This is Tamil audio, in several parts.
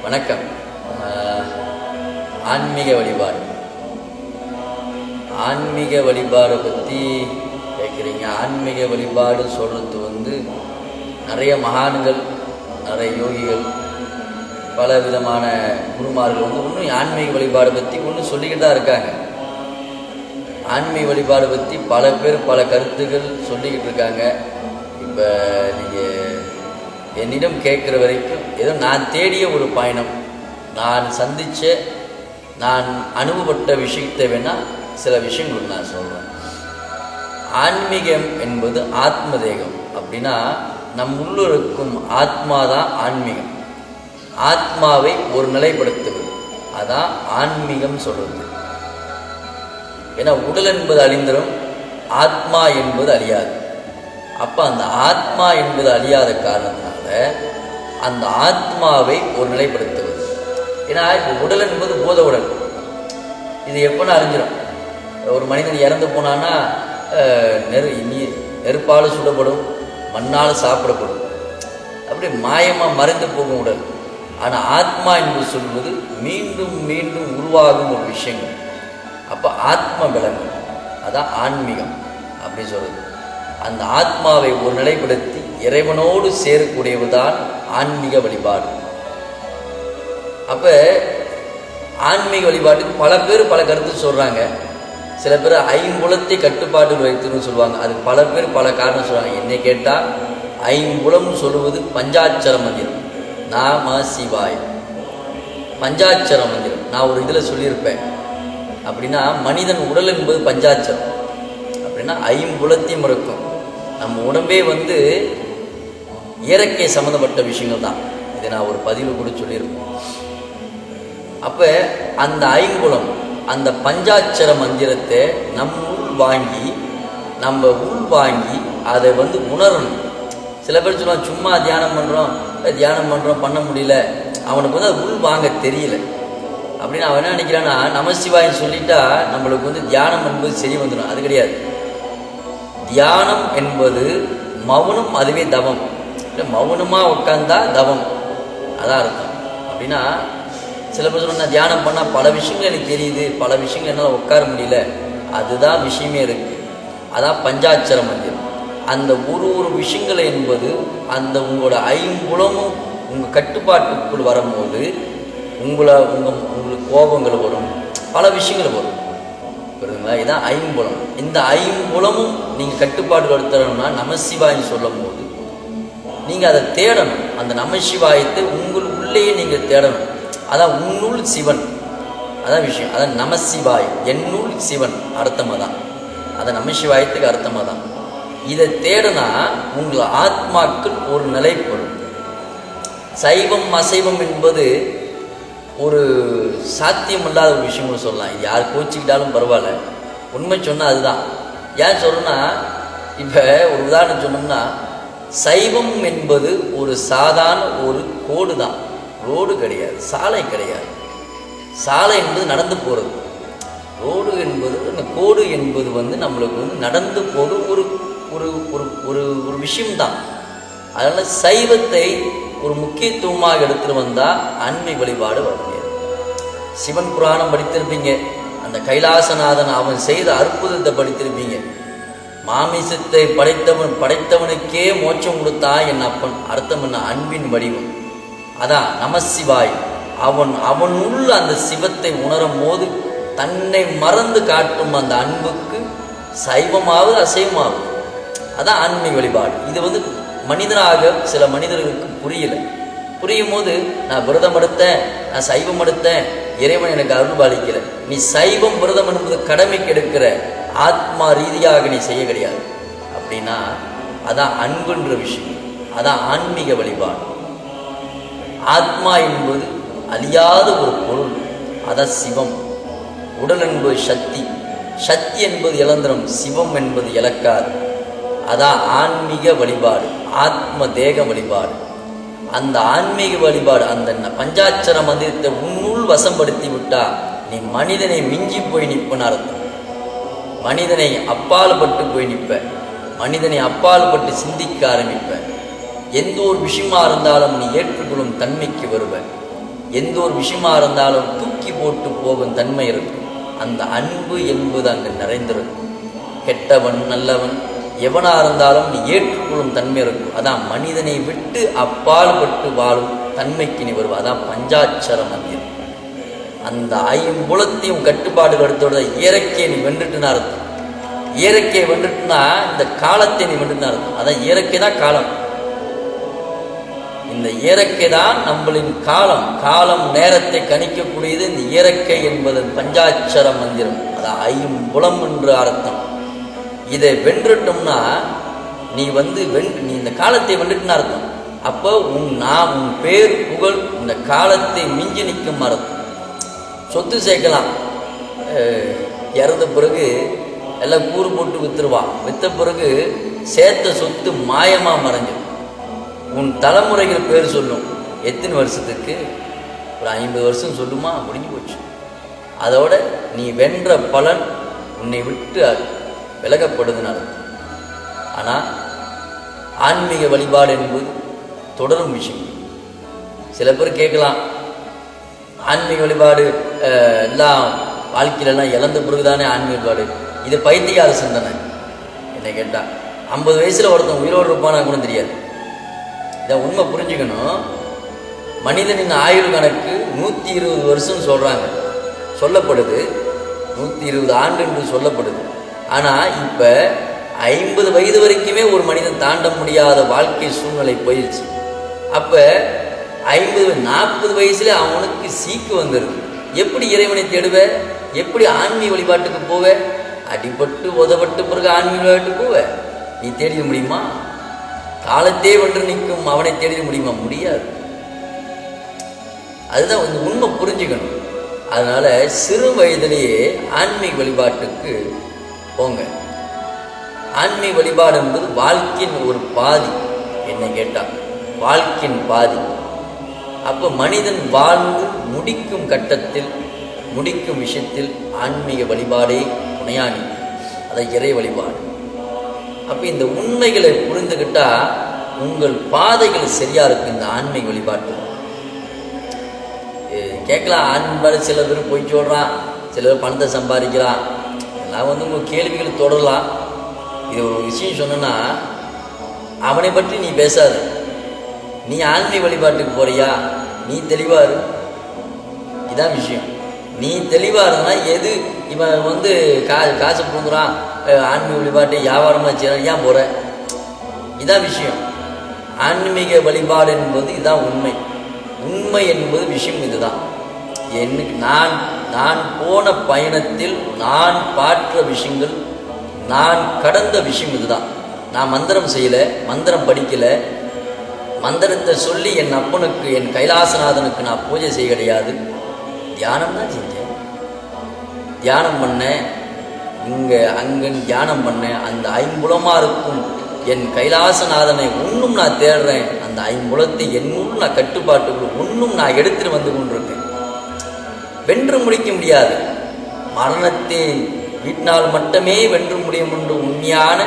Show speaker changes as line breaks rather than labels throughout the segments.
வணக்கம். ஆன்மீக வழிபாடு வழிபாடை பற்றி கேட்குறீங்க. ஆன்மீக வழிபாடு சொல்கிறது நிறைய மகான்கள், நிறைய யோகிகள், பல விதமான குருமார்கள் இன்னும் ஆன்மீக வழிபாடை பற்றி சொல்லிக்கிட்டு தான் இருக்காங்க. ஆன்மீக வழிபாடு பற்றி பல பேர் பல கருத்துக்கள் சொல்லிக்கிட்டு இருக்காங்க. இப்போ நீங்கள் என்னிடம் கேட்குற வரைக்கும் ஏதோ நான் தேடிய ஒரு பயணம், நான் சந்தித்த, நான் அனுபவப்பட்ட விஷயத்தை வேணால் சில விஷயங்கள் நான் சொல்கிறேன். ஆன்மீகம் என்பது ஆத்ம தேகம். அப்படின்னா நம் உள்ளிருக்கும் ஆத்மா தான் ஆன்மீகம். ஆத்மாவை ஒரு நிலைப்படுத்துவது அதான் ஆன்மீகம் சொல்கிறது. ஏன்னா உடல் என்பது அழிந்திரும், ஆத்மா என்பது அழியாது. அப்போ அந்த ஆத்மா என்பது அழியாத காரணத்தினால அந்த ஆத்மாவை ஒரு நிலைப்படுத்துவது. ஏன்னா இப்போ உடல் என்பது போத உடல், இது எப்போனா அழிஞ்சிடும். ஒரு மனிதன் இறந்து போனான்னா நெருப்பால் சுடப்படும், மண்ணால் சாப்பிடப்படும், அப்படி மாயமாக மறைந்து போகும் உடல். ஆனால் ஆத்மா என்று சொல்வது மீண்டும் மீண்டும் உருவாகும் ஒரு விஷயங்கள். அப்போ ஆத்ம விளங்கும், அதான் ஆன்மீகம் அப்படி சொல்கிறது. அந்த ஆத்மாவை ஒரு நிலைப்படுத்தி இறைவனோடு சேரக்கூடியவர்தான் ஆன்மீக வழிபாடு. அப்போ ஆன்மீக வழிபாட்டுக்கு பல பேர் பல கருத்து சொல்கிறாங்க. சில பேர் ஐம்புலத்தை கட்டுப்பாட்டில் வைத்துன்னு சொல்லுவாங்க. அது பல பேர் பல காரணம் சொல்கிறாங்க. என்னை கேட்டால் ஐம்புலம் சொல்லுவது பஞ்சாட்சர மந்திரம், நாம சிவாய் பஞ்சாட்சர மந்திரம். நான் ஒரு இதில் சொல்லியிருப்பேன். அப்படின்னா மனிதன் உடல் என்பது பஞ்சாட்சரம். அப்படின்னா ஐம்புலத்தையும் இருக்கும். நம்ம உடம்பே இயற்கை சம்மந்தப்பட்ட விஷயங்கள் தான். இதை நான் ஒரு பதிவு கூட சொல்லியிருப்பேன். அப்போ அந்த ஐம்புலம், அந்த பஞ்சாட்சர மந்திரத்தை நம்ம உள்வாங்கி அதை உணரணும். சில பேர் சொல்லுவாங்க சும்மா தியானம் பண்ணுறோம் பண்ண முடியல, அவனுக்கு அது உள் வாங்க தெரியல. அப்படின்னு அவன் என்ன நினைக்கிறான்னா, நமசிவாயின்னு சொல்லிட்டா நம்மளுக்கு தியானம் என்பது சரி வந்துடும். அது கிடையாது. தியானம் என்பது மௌனம், அதுவே தவம். இல்லை மௌனமாக உட்காந்தா தவம், அதான் அர்த்தம். அப்படின்னா சில பேர் சொன்னால் நான் தியானம் பண்ணால் பல விஷயங்கள் எனக்கு தெரியுது, பல விஷயங்கள் என்னால் உட்கார முடியல, அதுதான் விஷயமே இருக்குது. அதான் பஞ்சாட்சர மந்திரம். அந்த ஒரு விஷயங்கள் என்பது அந்த உங்களோட ஐம்புலமும் உங்கள் கட்டுப்பாட்டுக்குள் வரும்போது உங்களுக்கு கோபங்கள் வரும், பல விஷயங்கள் வரும். புரியுதுங்களா? இதுதான் ஐம்புலம். இந்த ஐம்புலமும் நீங்கள் கட்டுப்பாடு எடுத்துடணும்னா நமசிவாயின்னு சொல்லும் போது நீங்கள் அதை தேடணும். அந்த நமசிவாயத்தை உங்கள் உள்ளேயே நீங்கள் தேடணும். அதான் உன்னுள் சிவன், அதான் விஷயம். அதான் நமசிவாய், என்னுள் சிவன் அர்த்தமாக தான். அதான் நமசிவாயத்துக்கு அர்த்தமாக தான். இதை தேடினா உங்கள் ஆத்மாக்கள் ஒரு நிலைப்படும். சைவம் அசைவம் என்பது ஒரு சாத்தியமில்லாத ஒரு விஷயங்கள் சொல்லலாம். இது யார் கோச்சிக்கிட்டாலும் பரவாயில்ல, உண்மை சொன்னால் அதுதான். ஏன் சொல்கிறேன்னா, இப்போ ஒரு உதாரணம் சொன்னோம்னா, சைவம் என்பது ஒரு சாதாரண ஒரு கோடு தான், ரோடு கிடையாது, சாலை கிடையாது. சாலை என்பது நடந்து போகிறது, ரோடு என்பது அந்த கோடு என்பது நம்மளுக்கு நடந்து போது ஒரு ஒரு ஒரு ஒரு விஷயம்தான். அதனால் சைவத்தை ஒரு முக்கியத்துவமாக எடுத்துகிட்டு வந்தால் ஆன்மீக வழிபாடு வர முடியாது. சிவன் புராணம் படித்திருப்பீங்க, அந்த கைலாசநாதன் அவன் செய்த அற்புதத்தை படித்திருப்பீங்க. மாமிசத்தை படைத்தவனுக்கே மோட்சம் கொடுத்தான் என் அப்பன். அர்த்தம் என்ன? அன்பின் வடிவம். அதான் நமசிவாய். அவனுள்ள அந்த சிவத்தை உணரும் போது தன்னை மறந்து காட்டும் அந்த அன்புக்கு சைவமாவது அசைவமாகும். அதான் ஆன்மீக வழிபாடு. இது மனிதனாக சில மனிதர்களுக்கு புரியலை. புரியும் போது நான் விரதம் எடுத்தேன், நான் சைவம் எடுத்தேன், இறைவன் எனக்கு அருள் பாலிக்கலை. நீ சைவம் விரதம் என்பது கடமைக்கு எடுக்கிற, ஆத்மா ரீதியாக நீ செய்ய கிடையாது. அப்படின்னா அதான் அன்புன்ற விஷயம், அதான் ஆன்மீக வழிபாடு. ஆத்மா என்பது அழியாத ஒரு பொருள், அதான் சிவம். உடல் என்பது சக்தி, சக்தி என்பது இளந்திரம், சிவம் என்பது இழக்காது. அதான் ஆன்மீக வழிபாடு, ஆத்ம தேக வழிபாடு. அந்த ஆன்மீக வழிபாடு, அந்த பஞ்சாட்சர மந்திரத்தை உன்னுள் வசப்படுத்தி விட்டா நீ மனிதனை மிஞ்சி போய் நிற்பன்னு அர்த்தம். மனிதனை அப்பால் பட்டு போய் நிற்ப, மனிதனை அப்பால் பட்டு சிந்திக்க ஆரம்பிப்ப. எந்த ஒரு விஷயமா இருந்தாலும் நீ ஏற்றுக்கொள்ளும் தன்மைக்கு வருவ. எந்த ஒரு விஷயமா இருந்தாலும் தூக்கி போட்டு போகும் தன்மை இருக்கும். அந்த அன்பு என்பது அங்கு நிறைந்திருக்கும். கெட்டவன் நல்லவன் எவனா இருந்தாலும் நீ ஏற்றுக்கொள்ளும் தன்மை இருக்கும். அதான் மனிதனை விட்டு அப்பால் பட்டு வாழும் தன்மைக்கு நீ வருவா. அதான் பஞ்சாட்சர மந்திரம். அந்த ஐம்புலத்தையும் கட்டுப்பாடு எடுத்தோட இயற்கையை நீ வென்றுட்டுனா அர்த்தம். இயற்கையை வென்றுட்டுனா இந்த காலத்தை நீ வென்றுட்டுனா அர்த்தம். அதான் இயற்கை தான் காலம். இந்த இயற்கை தான் நம்மளின் காலம். காலம் நேரத்தை கணிக்கக்கூடியது இந்த இயற்கை என்பது பஞ்சாட்சர மந்திரம். அதான் ஐம்புலம் என்று அர்த்தம். இதை வென்றுட்டோம்னா நீ நீ இந்த காலத்தை வென்றுட்டுன்னு அர்த்தம். அப்போ உன் பேர் புகழ் இந்த காலத்தை மிஞ்சி நிற்கும் அர்த்தம். சொத்து சேர்க்கலாம், இறந்த பிறகு எல்லாம் கூறு போட்டு வித்துருவான். வித்த பிறகு சேர்த்த சொத்து மாயமாக மறைஞ்சிடும். உன் தலைமுறைகள் பேர் சொல்லும். எத்தனை வருஷத்துக்கு? ஒரு 50 வருஷம் சொல்லுமா, முடிஞ்சு போச்சு. அதோட நீ வென்ற பலன் உன்னை விட்டு விலகப்படுதுன்னு அர்த்தம். ஆனால் ஆன்மீக வழிபாடு என்பது தொடரும் விஷயம். சில பேர் கேட்கலாம், ஆன்மீக வழிபாடு எல்லாம் வாழ்க்கையிலலாம் இழந்த பிறகுதானே ஆன்மீக வழிபாடு? இது பைத்தியகார சிந்தனை. என்னை கேட்டால் 50 வயசில் ஒருத்தன் உயிரோடு இருப்பானா கூட தெரியாது. இதை உண்மை புரிஞ்சுக்கணும். மனிதனின் ஆயுள் கணக்கு 120 வருஷம் சொல்கிறாங்க, சொல்லப்படுது. 120 ஆண்டு என்று சொல்லப்படுது. ஆனால் இப்போ 50 வயது வரைக்குமே ஒரு மனிதன் தாண்ட முடியாத வாழ்க்கை சூழ்நிலை போயிடுச்சு. அப்போ 40 வயசுல அவனுக்கு சீக்கு வந்துடுது. எப்படி இறைவனை தேடுவ? எப்படி ஆன்மீக வழிபாட்டுக்கு போவ? அடிபட்டு உதப்பட்டு பிறகு ஆன்மீக வழிபாட்டுக்கு போவ? நீ தேடிட முடியுமா? காலத்தே வென்று நிற்கும் அவனை தேடிட முடியுமா? முடியாது. அதுதான் உண்மை புரிஞ்சுக்கணும். அதனால சிறு வயதிலேயே ஆன்மீக வழிபாட்டுக்கு போங்க. ஆன்மீக வழிபாடு என்பது வாழ்க்கையின் ஒரு பாதி. என்னை கேட்டால் வாழ்க்கையின் பாதி. அப்போ மனிதன் வாழ்ந்து முடிக்கும் கட்டத்தில், முடிக்கும் விஷயத்தில் ஆன்மீக வழிபாடே துணையானி. அதை இறை வழிபாடு. அப்போ இந்த உண்மைகளை புரிந்துக்கிட்டா உங்கள் பாதைகள் சரியா இருக்கும். இந்த ஆன்மீக வழிபாட்டு கேட்கலாம். ஆன்மீக சில பேர் போய் சொல்கிறான், சில பேர் பணத்தை சம்பாதிக்கிறான். எல்லாம் உங்கள் கேள்விகள் தொடரலாம். இது ஒரு விஷயம் சொன்னா, அவனை பற்றி நீ பேசாத. நீ ஆன்மீக வழிபாட்டுக்கு போறியா? நீ தெளிவாரு. இதான் விஷயம். நீ தெளிவாக இருந்தா எது இவன் காசு புடுங்குறான், ஆன்மீக வழிபாட்டை வியாபாரமாக செய்யறான், ஏன் போற? இதான் விஷயம். ஆன்மீக வழிபாடு என்பது இதுதான் உண்மை. உண்மை என்பது விஷயம் இதுதான். எனக்கு நான் போன பயணத்தில் நான் பாற்ற விஷயங்கள், நான் கடந்த விஷயம் இதுதான். நான் மந்திரம் செய்யலை, மந்திரம் படிக்கலை, மந்திரத்தை சொல்லி என் அப்பனுக்கு, என் கைலாசநாதனுக்கு நான் பூஜை செய்ய கிடையாது. தியானம் தான் செஞ்சேன். தியானம் பண்ணேன், அங்கே தியானம் பண்ணேன். அந்த ஐம்புலமாக இருக்கும் என் கைலாசநாதனை இன்னும் நான் தேடுறேன். அந்த ஐம்புலத்தை என்னும் நான் கட்டுப்பாட்டுக்குள் இன்னும் நான் எடுத்துட்டு வந்து கொண்டிருக்கேன். வென்று முடிக்க முடியாது. மரணத்தை வீட்டினால் மட்டுமே வென்று முடியும் என்று உண்மையான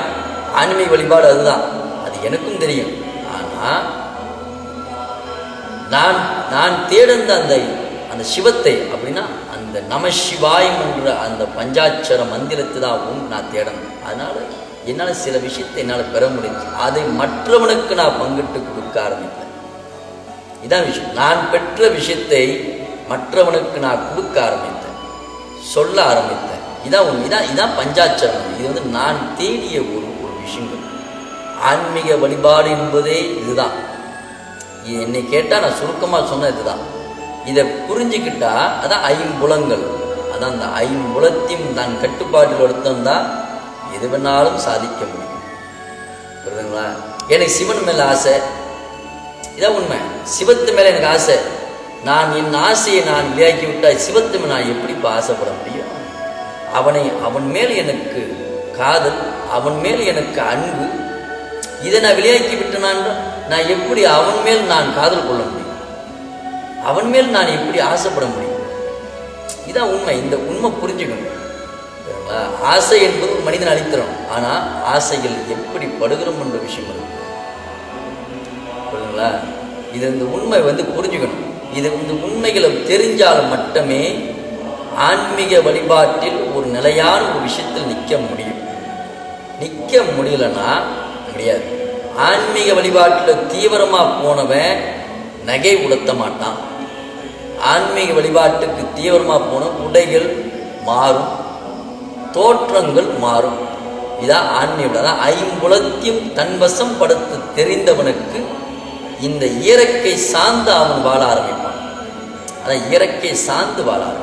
ஆன்மீக வழிபாடு அதுதான். அது எனக்கும் தெரியும். ஆனால் நான் தேர்ந்த அந்த சிவத்தை அப்படின்னா அந்த நம சிவாயம் என்ற அந்த பஞ்சாட்சர மந்திரத்தை தான் நான் தேடணும். அதனால் என்னால் சில விஷயத்தை என்னால் பெற முடிஞ்சு அதை மற்றவனுக்கு நான் பங்கிட்டு கொடுக்க ஆரம்பித்தேன். இதான் விஷயம். நான் பெற்ற விஷயத்தை மற்றவனுக்கு நான் கொடுக்க ஆரம்பித்தேன், சொல்ல ஆரம்பித்தேன். இதான் பஞ்சாட்சரம். இது நான் தேடிய ஒரு விஷயங்கள். ஆன்மீக வழிபாடு என்பதே இதுதான். என்னை கேட்டால் நான் சுருக்கமாக சொன்ன இதுதான். இதை புரிஞ்சுக்கிட்டா அதான் ஐம்புலங்கள். அதான் அந்த ஐம்புலத்தையும் நான் கட்டுப்பாட்டில் எடுத்தோம்னா எது வேணாலும் சாதிக்க முடியும். புரியுதுங்களா? எனக்கு சிவன் மேலே ஆசை, இதான் உண்மை. சிவத்து மேலே எனக்கு ஆசை. நான் என் ஆசையை நான் விளையாக்கி விட்டால் சிவத்து மேலே நான் எப்படி இப்போ ஆசைப்பட முடியும்? அவன் மேல் எனக்கு காதல், அவன் மேல் எனக்கு அன்பு, இதை நான் விளையாக்கி விட்டேனான் நான் எப்படி அவன் மேல் நான் காதல் கொள்ள முடியும்? அவன் மேல் நான் எப்படி ஆசைப்பட முடியும்? இதான் உண்மை. இந்த உண்மை புரிஞ்சுக்கணும். ஆசை என்பது மனிதன் அளிக்கிறோம். ஆனால் ஆசைகள் எப்படி படுகிறோம் என்ற விஷயம் இருக்கு. புரியுதுங்களா? இது இந்த உண்மை புரிஞ்சுக்கணும். இது இந்த உண்மைகளை தெரிஞ்சால் மட்டுமே ஆன்மீக வழிபாட்டில் ஒரு நிலையான ஒரு விஷயத்தில் நிற்க முடியும். நிற்க முடியலன்னா முடியாது. ஆன்மீக வழிபாட்டில் தீவிரமாக போனவன் நகை உடுத்த மாட்டான். ஆன்மீக வழிபாட்டுக்கு தீவிரமாக போன உடைகள் மாறும், தோற்றங்கள் மாறும். இதான் ஆன்மீக. அதான் ஐம்புலத்தையும் தன்வசம் படுத்த தெரிந்தவனுக்கு இந்த இயற்கை சார்ந்து அவன் வாழ ஆரம்பிப்பான். அதான் இயற்கை சார்ந்து வாழ ஆரம்பிப்பான்.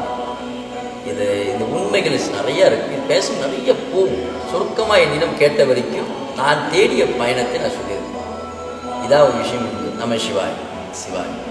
இது இந்த உண்மைகள் நிறைய இருக்கு, பேசும் நிறைய போகும். சுருக்கமாக என்னிடம் கேட்ட வரைக்கும் நான் தேடிய பயணத்தை நான் சொல்லியிருக்கேன். இதான் ஒரு விஷயம். நம சிவாய். சிவாய்.